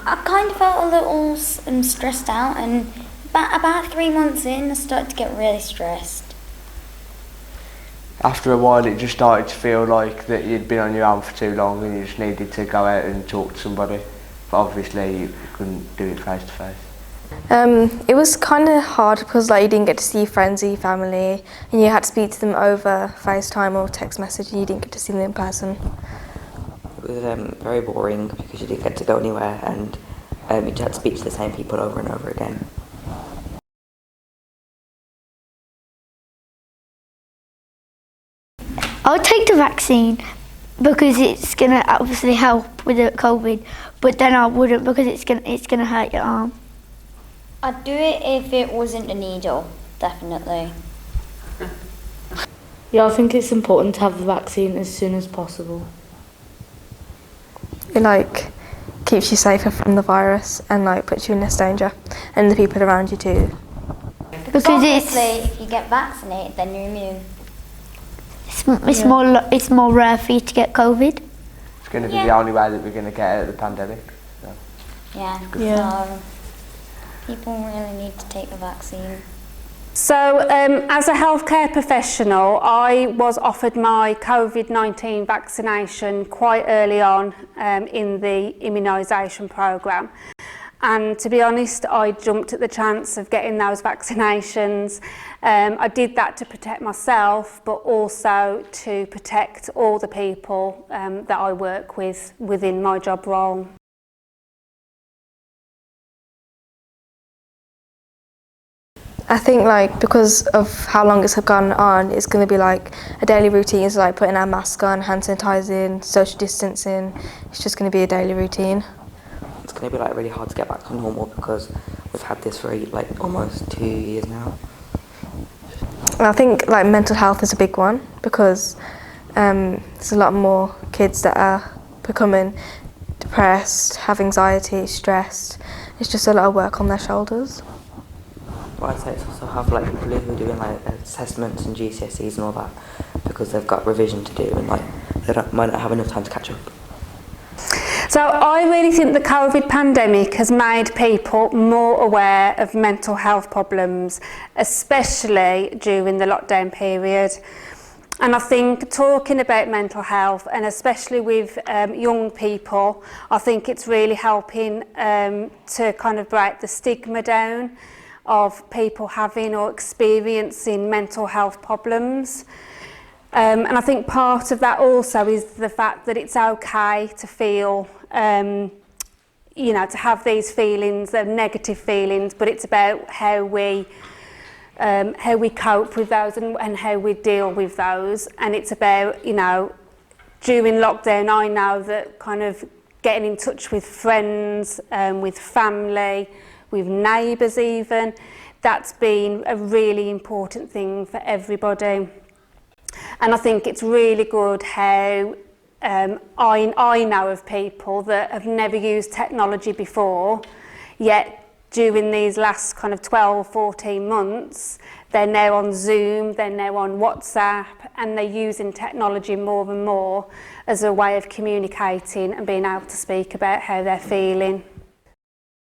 I kind of felt a little stressed out, and about 3 months in, I started to get really stressed. After a while, it just started to feel like that you'd been on your own for too long and you just needed to go out and talk to somebody. But obviously, you couldn't do it face to face. It was kind of hard because you didn't get to see your friends or your family, and you had to speak to them over FaceTime or text message, and you didn't get to see them in person. It was very boring because you didn't get to go anywhere, and you just had to speak to the same people over and over again. I would take the vaccine because it's gonna obviously help with the COVID, but then I wouldn't because it's gonna hurt your arm. I'd do it if it wasn't a needle, definitely. Yeah, I think it's important to have the vaccine as soon as possible. It keeps you safer from the virus and puts you in less danger, and the people around you too. Because obviously, if you get vaccinated, then you're immune. It's more rare for you to get COVID. It's going to be the only way that we're going to get out of the pandemic. So. Yeah. So people really need to take the vaccine. So as a healthcare professional, I was offered my COVID-19 vaccination quite early on in the immunisation programme. And to be honest, I jumped at the chance of getting those vaccinations. I did that to protect myself, but also to protect all the people that I work with within my job role. I think because of how long it's gone on, it's going to be a daily routine. It's putting our mask on, hand sanitizing, social distancing. It's just going to be a daily routine. It's going to be really hard to get back to normal because we've had this for almost 2 years now. And I think mental health is a big one because there's a lot more kids that are becoming depressed, have anxiety, stressed. It's just a lot of work on their shoulders. But I'd say it's also have people who are doing assessments and GCSEs and all that because they've got revision to do and they might not have enough time to catch up. So I really think the COVID pandemic has made people more aware of mental health problems, especially during the lockdown period. And I think talking about mental health, and especially with young people, I think it's really helping to kind of break the stigma down of people having or experiencing mental health problems. And I think part of that also is the fact that it's okay to feel, to have these feelings, negative feelings, but it's about how we cope with those and how we deal with those. And it's about, during lockdown, I know that kind of getting in touch with friends, with family, with neighbours even, that's been a really important thing for everybody. And I think it's really good how I know of people that have never used technology before, yet during these last kind of 12, 14 months, they're now on Zoom, they're now on WhatsApp, and they're using technology more and more as a way of communicating and being able to speak about how they're feeling.